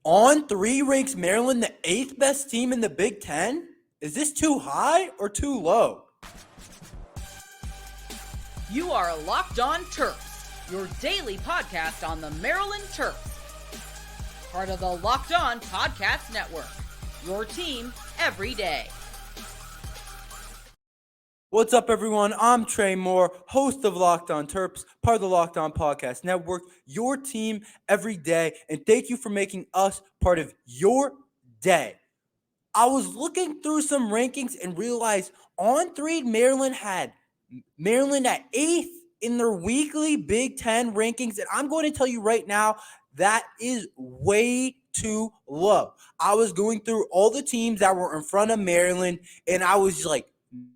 On3 ranks Maryland the 8th best team in the Big Ten? Is this too high or too low? You are Locked On Terps, your daily podcast on the Maryland Terps. Part of the Locked On Podcast Network, your team every day. What's up, everyone? I'm Tre Moore, host of Locked On Terps, part of the Locked On Podcast Network, your team every day, and thank you for making us part of your day. I was looking through some rankings and realized On3 Maryland had Maryland at 8th in their weekly Big Ten rankings, and I'm going to tell you right now, that is way too low. I was going through all the teams that were in front of Maryland, and I was like,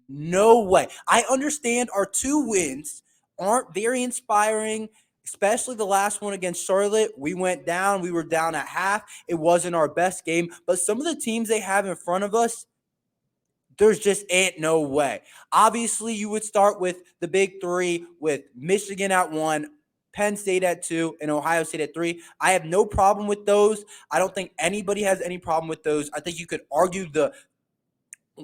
no way. I understand our 2 wins aren't very inspiring, especially the last one against Charlotte. We went down. We were down at half. It wasn't our best game. But some of the teams they have in front of us, there's just ain't no way. Obviously, you would start with the big 3 with Michigan at 1, Penn State at 2, and Ohio State at 3. I have no problem with those. I don't think anybody has any problem with those. I think you could argue the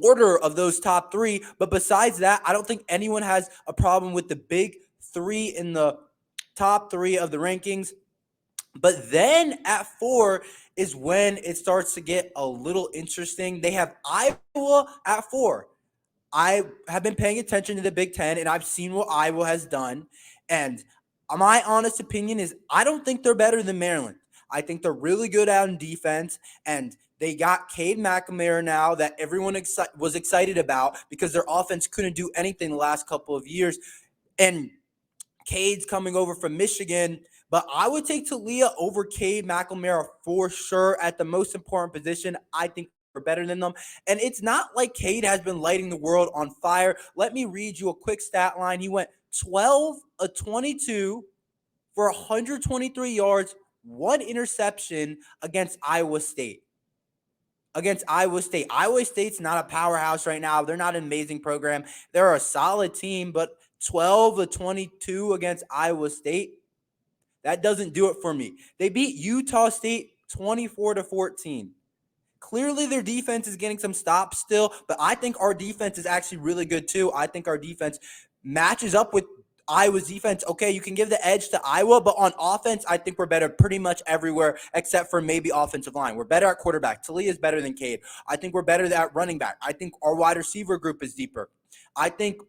order of those top 3, but besides that, I don't think anyone has a problem with the big 3 in the top 3 of the rankings. But then at 4 is when it starts to get a little interesting. They have Iowa at 4. I have been paying attention to the Big Ten, and I've seen what Iowa has done. And my honest opinion is I don't think they're better than Maryland. I think they're really good out in defense, and they got Cade McNamara now that everyone was excited about because their offense couldn't do anything the last couple of years. And Cade's coming over from Michigan, but I would take Talia over Cade McNamara for sure at the most important position. I think we're better than them. And it's not like Cade has been lighting the world on fire. Let me read you a quick stat line. He went 12 of 22 for 123 yards, 1 interception against Iowa State. Iowa State's not a powerhouse right now. They're not an amazing program. They're a solid team, but 12 of 22 against Iowa State, that doesn't do it for me. They beat Utah State 24-14. Clearly, their defense is getting some stops still, but I think our defense is actually really good too. I think our defense matches up with Iowa's defense. Okay, you can give the edge to Iowa, but on offense, I think we're better pretty much everywhere except for maybe offensive line. We're better at quarterback. Talia is better than Cade. I think we're better at running back. I think our wide receiver group is deeper. I think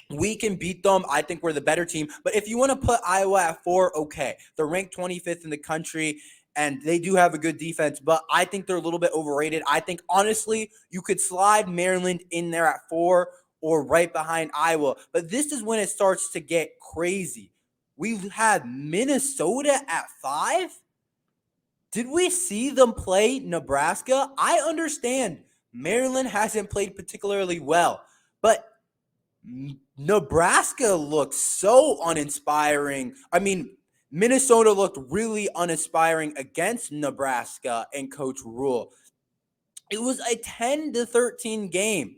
we can beat them. I think we're the better team. But if you want to put Iowa at 4, okay. They're ranked 25th in the country, and they do have a good defense, but I think they're a little bit overrated. I think, honestly, you could slide Maryland in there at 4 or right behind Iowa. But this is when it starts to get crazy. We have Minnesota at 5. Did we see them play Nebraska? I understand Maryland hasn't played particularly well, but Nebraska looked so uninspiring. I mean, Minnesota looked really uninspiring against Nebraska and Coach Rule. It was a 10-13 game.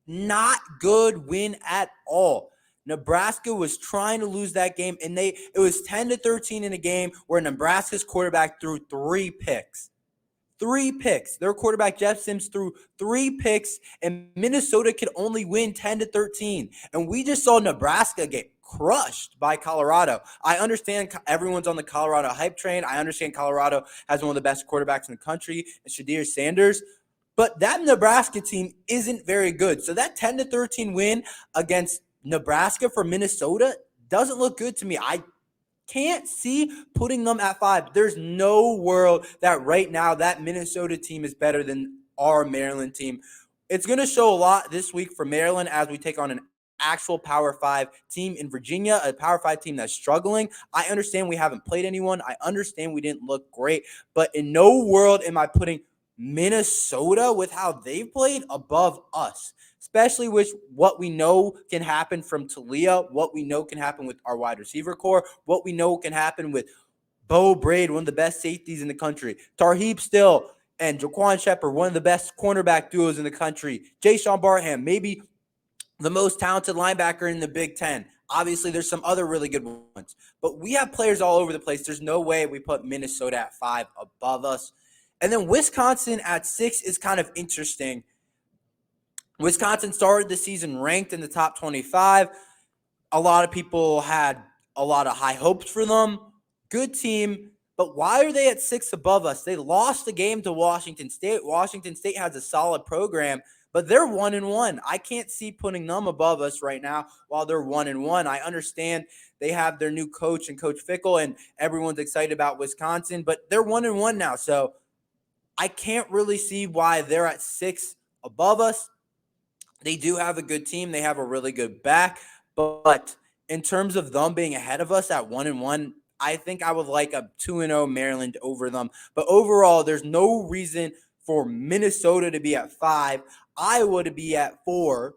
Not good win at all. Nebraska was trying to lose that game, and it was 10-13 in a game where Nebraska's quarterback threw 3 picks. 3 picks. Their quarterback, Jeff Sims, threw 3 picks, and Minnesota could only win 10-13. And we just saw Nebraska get crushed by Colorado. I understand everyone's on the Colorado hype train. I understand Colorado has one of the best quarterbacks in the country, Shedeur Sanders. But that Nebraska team isn't very good. So that 10-13 win against Nebraska for Minnesota doesn't look good to me. I can't see putting them at 5. There's no world that right now that Minnesota team is better than our Maryland team. It's going to show a lot this week for Maryland as we take on an actual Power 5 team in Virginia, a Power 5 team that's struggling. I understand we haven't played anyone. I understand we didn't look great. But in no world am I putting Minnesota with how they've played above us, especially with what we know can happen from Talia, what we know can happen with our wide receiver core, what we know can happen with Bo Braid, one of the best safeties in the country, Tarheeb Still and Jaquan Shepard, one of the best cornerback duos in the country, Jaishawn Barham, maybe the most talented linebacker in the Big Ten. Obviously, there's some other really good ones. But we have players all over the place. There's no way we put Minnesota at 5 above us. And then Wisconsin at 6 is kind of interesting. Wisconsin started the season ranked in the top 25. A lot of people had a lot of high hopes for them. Good team. But why are they at 6 above us? They lost the game to Washington State. Washington State has a solid program, but they're 1-1. I can't see putting them above us right now while they're 1-1. I understand they have their new coach and Coach Fickle, and everyone's excited about Wisconsin, but they're 1-1 now. So I can't really see why they're at 6 above us. They do have a good team. They have a really good back, but in terms of them being ahead of us at 1-1, I think I would like a 2-0 Maryland over them. But overall, there's no reason for Minnesota to be at 5, Iowa to be at 4.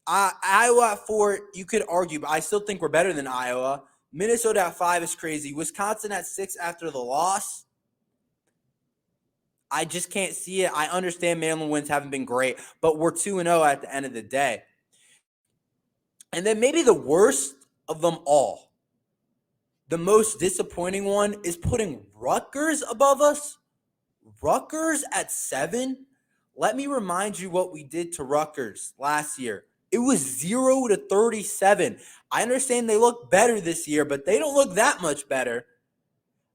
Iowa at 4, you could argue, but I still think we're better than Iowa. Minnesota at 5 is crazy. Wisconsin at 6 after the loss. I just can't see it. I understand Maryland wins haven't been great, but we're 2-0 at the end of the day. And then maybe the worst of them all, the most disappointing one, is putting Rutgers above us. Rutgers at 7. Let me remind you what we did to Rutgers last year. It was 0-37. I understand they look better this year, but they don't look that much better.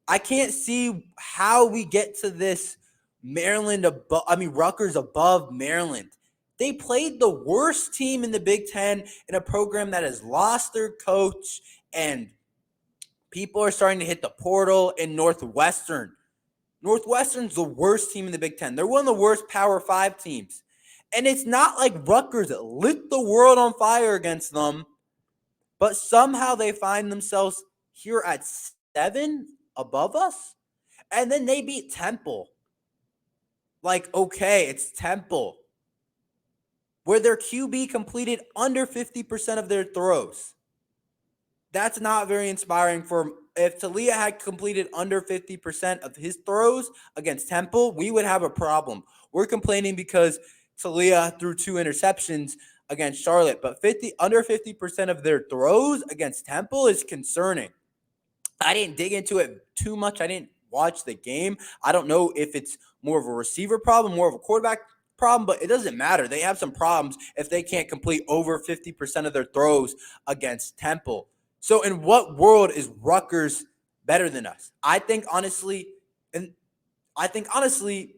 I can't see how we get to this Rutgers above Maryland. They played the worst team in the Big Ten in a program that has lost their coach, and people are starting to hit the portal in Northwestern. Northwestern's the worst team in the Big Ten. They're one of the worst Power 5 teams. And it's not like Rutgers lit the world on fire against them, but somehow they find themselves here at 7 above us. And then they beat Temple. Like, okay, it's Temple, where their QB completed under 50% of their throws. That's not very inspiring for if Talia had completed under 50% of his throws against Temple, we would have a problem. We're complaining because Talia threw 2 interceptions against Charlotte, but under 50% of their throws against Temple is concerning. I didn't dig into it too much. I didn't watch the game. I don't know if it's more of a receiver problem, more of a quarterback problem, but it doesn't matter. They have some problems if they can't complete over 50% of their throws against Temple. So in what world is Rutgers better than us? I think honestly,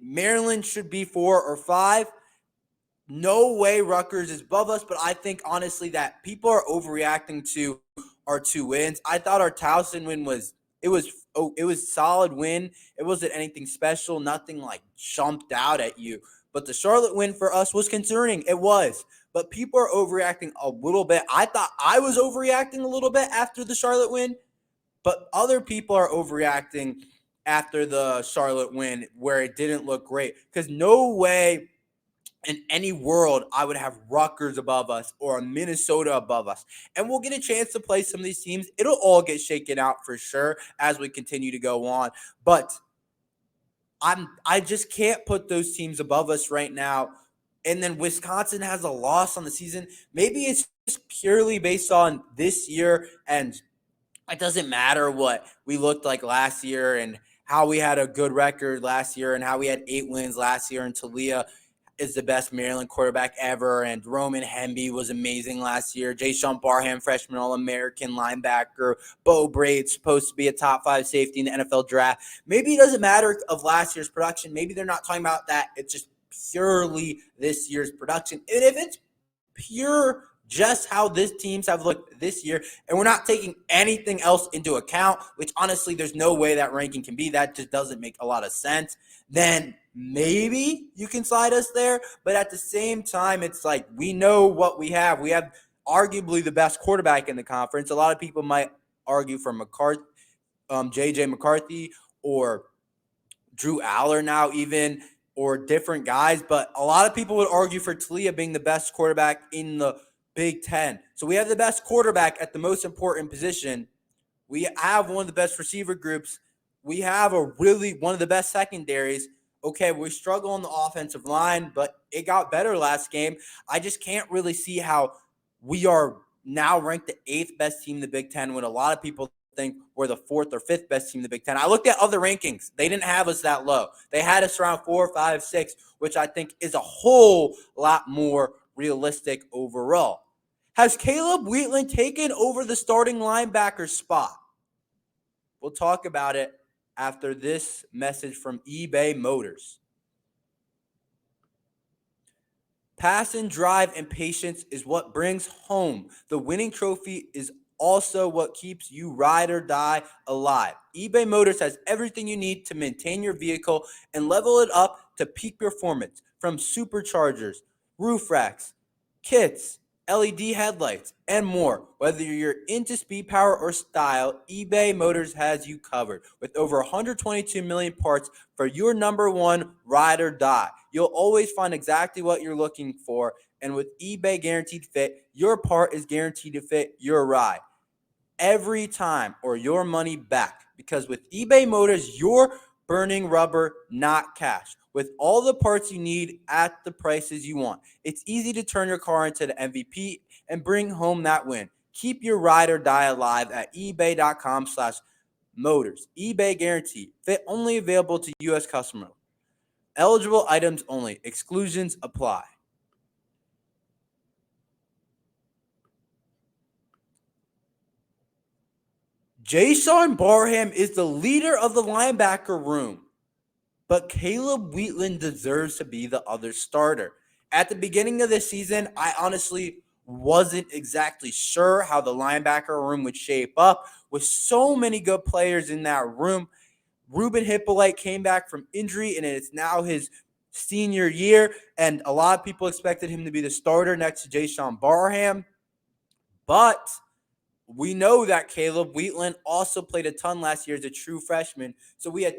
Maryland should be 4 or 5. No way Rutgers is above us, but I think honestly that people are overreacting to our 2 wins. I thought our Towson win was solid win. It wasn't anything special, nothing like jumped out at you. But the Charlotte win for us was concerning. It was. But people are overreacting a little bit. I thought I was overreacting a little bit after the Charlotte win, but other people are overreacting after the Charlotte win where it didn't look great. Because no way in any world I would have Rutgers above us or a Minnesota above us. And we'll get a chance to play some of these teams. It'll all get shaken out for sure as we continue to go on. But I just can't put those teams above us right now. And then Wisconsin has a loss on the season. Maybe it's just purely based on this year, and it doesn't matter what we looked like last year and how we had a good record last year and how we had 8 wins last year, and Talia is the best Maryland quarterback ever, and Roman Hemby was amazing last year. Jaishawn Barham, freshman All-American linebacker. Bo Braid's supposed to be a top 5 safety in the NFL draft. Maybe it doesn't matter of last year's production. Maybe they're not talking about that. It's just purely this year's production. And if it's pure just how these teams have looked this year, and we're not taking anything else into account, which honestly there's no way that ranking can be, that just doesn't make a lot of sense, then maybe you can slide us there. But at the same time, it's like we know what we have. We have arguably the best quarterback in the conference. A lot of people might argue for J.J. McCarthy or Drew Aller now even, or different guys. But a lot of people would argue for Talia being the best quarterback in the Big Ten. So we have the best quarterback at the most important position. We have one of the best receiver groups. We have one of the best secondaries. Okay, we struggle on the offensive line, but it got better last game. I just can't really see how we are now ranked the 8th best team in the Big Ten when a lot of people think we're the 4th or 5th best team in the Big Ten. I looked at other rankings. They didn't have us that low. They had us around 4, 5, 6, which I think is a whole lot more realistic overall. Has Caleb Wheatland taken over the starting linebacker spot? We'll talk about it after this message from eBay Motors. Pass and drive and patience is what brings home. The winning trophy is also what keeps you ride or die alive. eBay Motors has everything you need to maintain your vehicle and level it up to peak performance, from superchargers, roof racks, kits, LED headlights, and more. Whether you're into speed, power, or style, eBay Motors has you covered. With over 122 million parts for your number one ride or die, you'll always find exactly what you're looking for. And with eBay Guaranteed Fit, your part is guaranteed to fit your ride every time, or your money back. Because with eBay Motors, you're burning rubber, not cash. With all the parts you need at the prices you want, it's easy to turn your car into the MVP and bring home that win. Keep your ride or die alive at ebay.com/motors. eBay Guaranteed Fit, only available to U.S. customers. Eligible items only. Exclusions apply. Jaishawn Barham is the leader of the linebacker room, but Caleb Wheatland deserves to be the other starter. At the beginning of the season, I honestly wasn't exactly sure how the linebacker room would shape up with so many good players in that room. Ruben Hyppolite came back from injury, and it's now his senior year, and a lot of people expected him to be the starter next to Jaishawn Barham. But we know that Caleb Wheatland also played a ton last year as a true freshman. So we had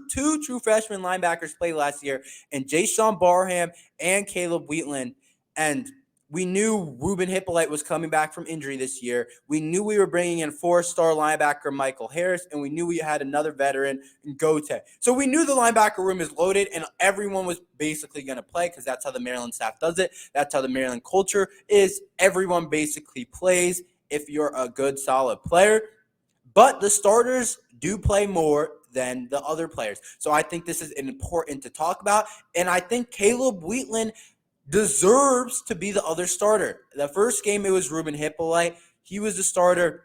two true freshman linebackers play last year, and Jaishawn Barham and Caleb Wheatland. And we knew Ruben Hyppolite was coming back from injury this year. We knew we were bringing in 4-star linebacker Michael Harris, and we knew we had another veteran in Gote. So we knew the linebacker room is loaded, and everyone was basically going to play because that's how the Maryland staff does it. That's how the Maryland culture is. Everyone basically plays if you're a good, solid player. But the starters do play more than the other players. So I think this is important to talk about. And I think Caleb Wheatland deserves to be the other starter. The first game, it was Ruben Hyppolite. He was the starter.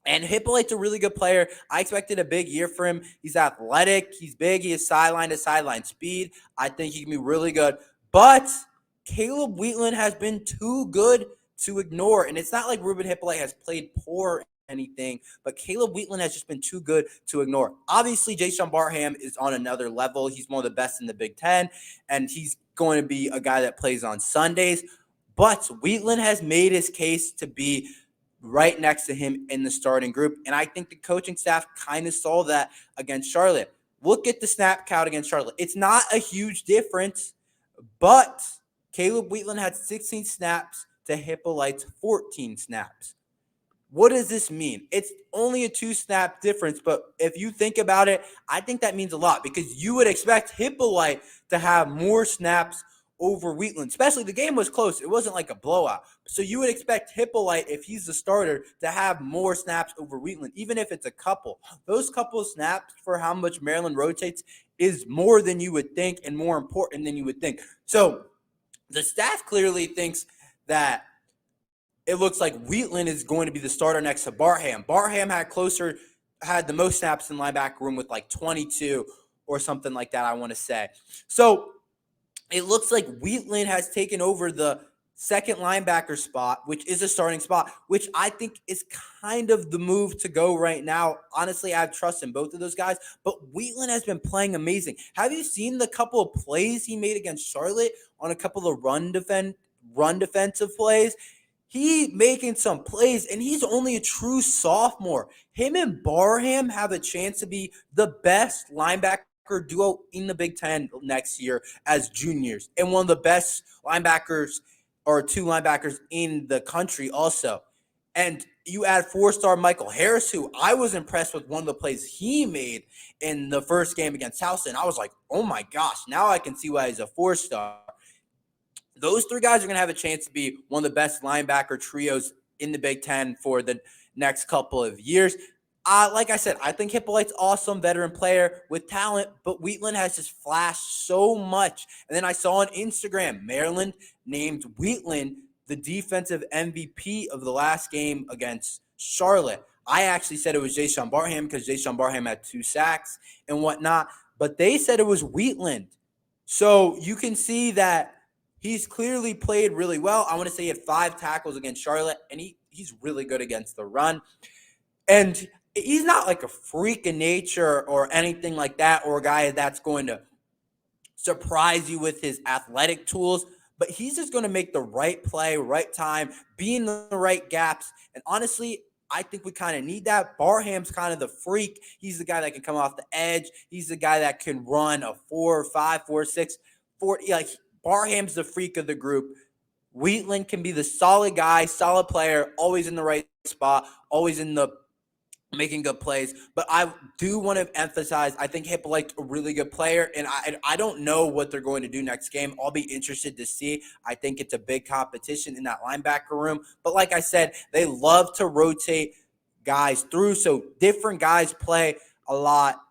And Hyppolite's a really good player. I expected a big year for him. He's athletic. He's big. He has sideline-to-sideline speed. I think he can be really good. But Caleb Wheatland has been too good to ignore. And it's not like Ruben Hyppolite has played poor or anything, but Caleb Wheatland has just been too good to ignore. Obviously, Jaishawn Barham is on another level. He's one of the best in the Big Ten, and he's going to be a guy that plays on Sundays. But Wheatland has made his case to be right next to him in the starting group, and I think the coaching staff kind of saw that against Charlotte. Look at the snap count against Charlotte. It's not a huge difference, but Caleb Wheatland had 16 snaps to Hyppolite's 14 snaps. What does this mean? It's only a 2-snap difference, but if you think about it, I think that means a lot because you would expect Hyppolite to have more snaps over Wheatland, especially the game was close. It wasn't like a blowout. So you would expect Hyppolite, if he's the starter, to have more snaps over Wheatland, even if it's a couple. Those couple of snaps for how much Maryland rotates is more than you would think and more important than you would think. So the staff clearly thinks that it looks like Wheatland is going to be the starter next to Barham. Barham had the most snaps in linebacker room with like 22 or something like that, I want to say. So it looks like Wheatland has taken over the second linebacker spot, which is a starting spot, which I think is kind of the move to go right now. Honestly, I have trust in both of those guys, but Wheatland has been playing amazing. Have you seen the couple of plays he made against Charlotte on a couple of run defensive plays? He making some plays, and he's only a true sophomore. Him and Barham have a chance to be the best linebacker duo in the Big Ten next year as juniors, and one of the best linebackers or 2 linebackers in the country also. And you add 4-star Michael Harris, who I was impressed with one of the plays he made in the first game against Towson. I was like, oh my gosh, now I can see why he's a 4-star. Those 3 guys are going to have a chance to be one of the best linebacker trios in the Big Ten for the next couple of years. Like I said, I think Hyppolite's awesome, veteran player with talent, but Wheatland has just flashed so much. And then I saw on Instagram, Maryland named Wheatland the defensive MVP of the last game against Charlotte. I actually said it was Jaishawn Barham because Jaishawn Barham had 2 sacks and whatnot, but they said it was Wheatland. So you can see that he's clearly played really well. I want to say he had 5 tackles against Charlotte, and he's really good against the run. And he's not like a freak of nature or anything like that, or a guy that's going to surprise you with his athletic tools, but he's just going to make the right play, right time, be in the right gaps. And honestly, I think we kind of need that. Barham's kind of the freak. He's the guy that can come off the edge. He's the guy that can run a 4.5, 4.6, 40. Like, Barham's the freak of the group. Wheatland can be the solid guy, solid player, always in the right spot, always in the making good plays. But I do want to emphasize, I think Hyppolite's a really good player, and I don't know what they're going to do next game. I'll be interested to see. I think it's a big competition in that linebacker room. But like I said, they love to rotate guys through, so different guys play a lot.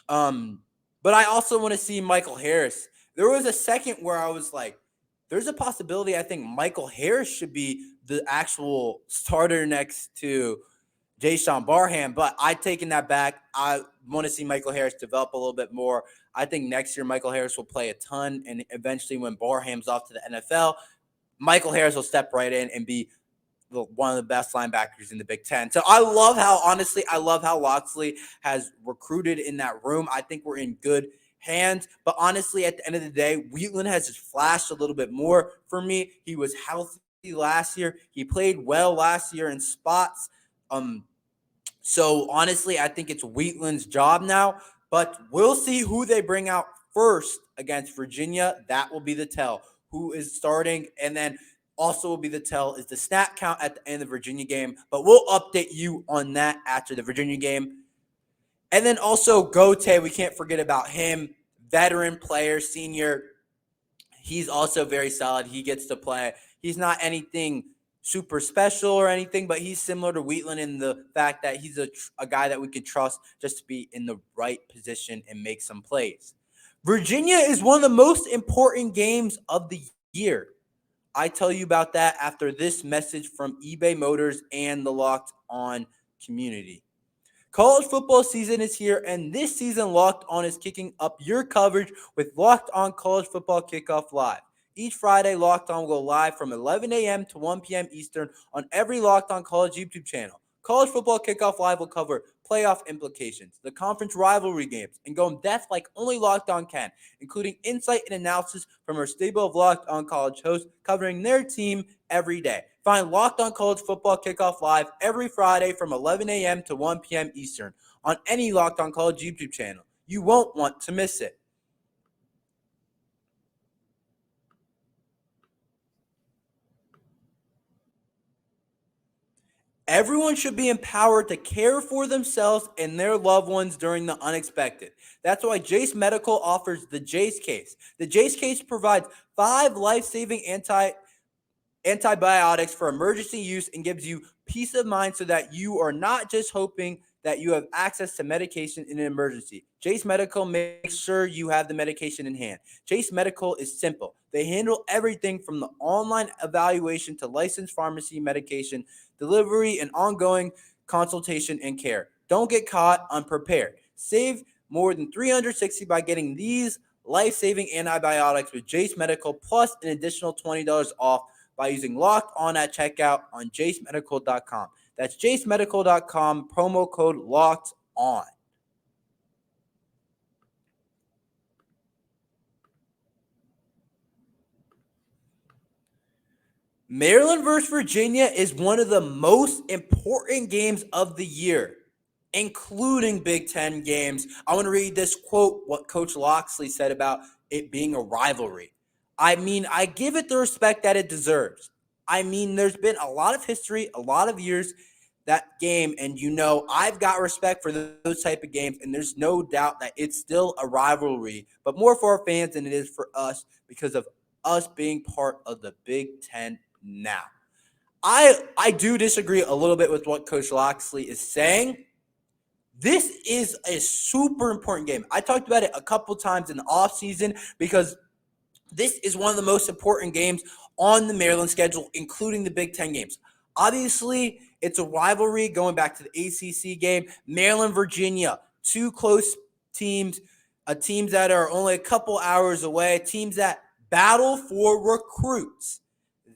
But I also want to see Michael Harris. There was a second where I was like, there's a possibility I think Michael Harris should be the actual starter next to Jaishawn Barham, but I've taken that back. I want to see Michael Harris develop a little bit more. I think next year Michael Harris will play a ton, and eventually when Barham's off to the NFL, Michael Harris will step right in and be one of the best linebackers in the Big Ten. So I love how Locksley has recruited in that room. I think we're in good hands. But honestly, at the end of the day, Wheatland has just flashed a little bit more for me. He was healthy last year. He played well last year in spots. So honestly, I think it's Wheatland's job now, but we'll see who they bring out first against Virginia. That will be the tell who is starting. And then also will be the tell is the snap count at the end of the Virginia game, but we'll update you on that after the Virginia game. And then also Gote, we can't forget about him, veteran player, senior. He's also very solid. He gets to play. He's not anything super special or anything, but he's similar to Wheatland in the fact that he's a guy that we can trust just to be in the right position and make some plays. Virginia is one of the most important games of the year. I tell you about that after this message from eBay Motors and the Locked On community. College football season is here, and this season Locked On is kicking up your coverage with Locked On College Football Kickoff Live. Each Friday, Locked On will go live from 11 a.m. to 1 p.m. Eastern on every Locked On College YouTube channel. College Football Kickoff Live will cover playoff implications, the conference rivalry games, and go in depth like only Locked On can, including insight and analysis from our stable of Locked On College hosts covering their team every day. Find Locked On College Football Kickoff Live every Friday from 11 a.m. to 1 p.m. Eastern on any Locked On College YouTube channel. You won't want to miss it. Everyone should be empowered to care for themselves and their loved ones during the unexpected. That's why Jace Medical offers the Jace Case. The Jace Case provides 5 life-saving antibiotics for emergency use and gives you peace of mind so that you are not just hoping that you have access to medication in an emergency. Jace Medical makes sure you have the medication in hand. Jace Medical is simple. They handle everything from the online evaluation to licensed pharmacy medication, delivery, and ongoing consultation and care. Don't get caught unprepared. Save more than $360 by getting these life-saving antibiotics with Jace Medical plus an additional $20 off by using Locked On at checkout on jacemedical.com. That's jacemedical.com, promo code Locked On. Maryland versus Virginia is one of the most important games of the year, including Big Ten games. I want to read this quote, what Coach Locksley said about it being a rivalry. I mean, I give it the respect that it deserves. I mean, there's been a lot of history, a lot of years, that game, and I've got respect for those type of games, and there's no doubt that it's still a rivalry, but more for our fans than it is for us because of us being part of the Big Ten now. I do disagree a little bit with what Coach Loxley is saying. This is a super important game. I talked about it a couple times in the offseason because this is one of the most important games on the Maryland schedule, including the Big Ten games. Obviously, it's a rivalry going back to the ACC game. Maryland, Virginia, two close teams, teams that are only a couple hours away, teams that battle for recruits.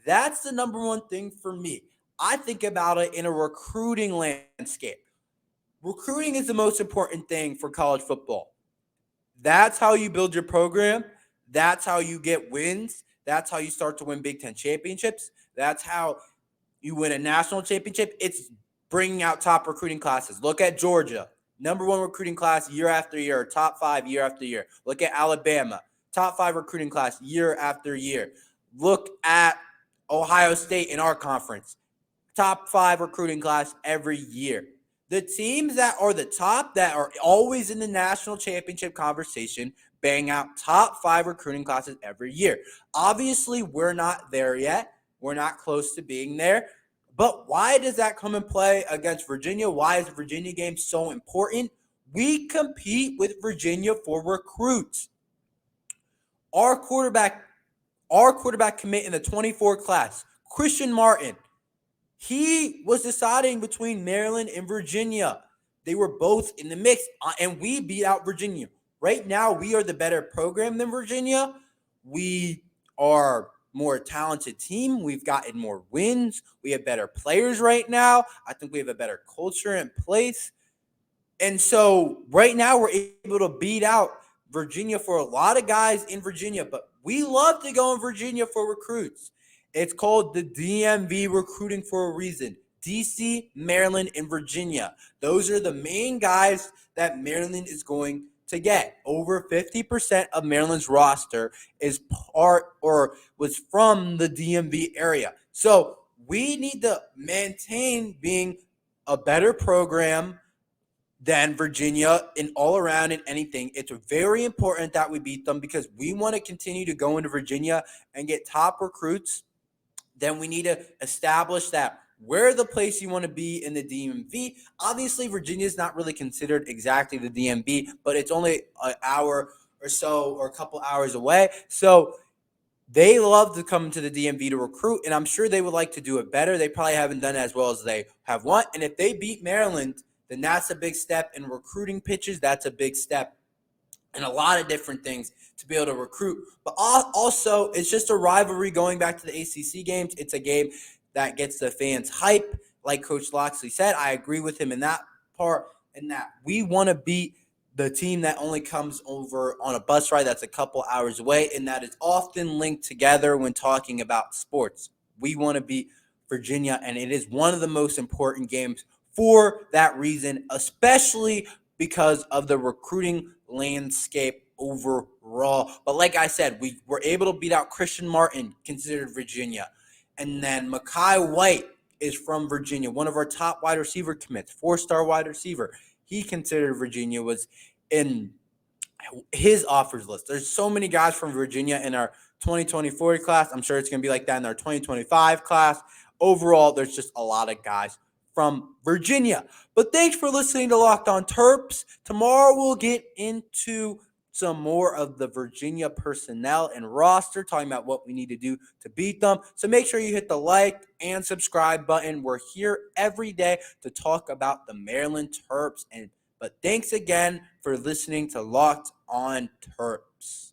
That's the number one thing for me. I think about it in a recruiting landscape. Recruiting is the most important thing for college football. That's how you build your program. That's how you get wins. That's how you start to win Big Ten championships. That's how you win a national championship. It's bringing out top recruiting classes. Look at Georgia, number one recruiting class year after year, top 5 year after year. Look at Alabama, top 5 recruiting class year after year. Look at Ohio State in our conference, top 5 recruiting class every year. The teams that are the top, that are always in the national championship conversation, bang out top 5 recruiting classes every year. Obviously, we're not there yet. We're not close to being there. But why does that come and play against Virginia? Why is the Virginia game so important? We compete with Virginia for recruits. Our quarterback commit in the 24 class, Christian Martin, he was deciding between Maryland and Virginia. They were both in the mix, and we beat out Virginia. Right now, we are the better program than Virginia. We are more talented team. We've gotten more wins. We have better players right now. I think we have a better culture in place. And so right now, we're able to beat out Virginia for a lot of guys in Virginia, but we love to go in Virginia for recruits. It's called the DMV recruiting for a reason. DC, Maryland, and Virginia. Those are the main guys that Maryland is going to get. Over 50% of Maryland's roster is part or was from the DMV area. So we need to maintain being a better program than Virginia in all around in anything. It's very important that we beat them because we want to continue to go into Virginia and get top recruits. Then we need to establish that we're the place you want to be in the DMV. Obviously, Virginia is not really considered exactly the DMV, but it's only an hour or so or a couple hours away. So they love to come to the DMV to recruit, and I'm sure they would like to do it better. They probably haven't done it as well as they have want. And if they beat Maryland, then that's a big step in recruiting pitches. That's a big step and a lot of different things to be able to recruit. But also, it's just a rivalry going back to the ACC games. It's a game that gets the fans hype. Like Coach Loxley said, I agree with him in that part, and that we want to beat the team that only comes over on a bus ride that's a couple hours away, and that is often linked together when talking about sports. We want to beat Virginia, and it is one of the most important games for that reason, especially because of the recruiting landscape overall. But like I said, we were able to beat out Christian Martin, considered Virginia. And then Mekhi White is from Virginia, one of our top wide receiver commits, 4-star wide receiver. He considered Virginia, was in his offers list. There's so many guys from Virginia in our 2024 class. I'm sure it's going to be like that in our 2025 class. Overall, there's just a lot of guys from Virginia. But thanks for listening to Locked On Terps. Tomorrow we'll get into some more of the Virginia personnel and roster, talking about what we need to do to beat them. So make sure you hit the like and subscribe button. We're here every day to talk about the Maryland Terps. But thanks again for listening to Locked On Terps.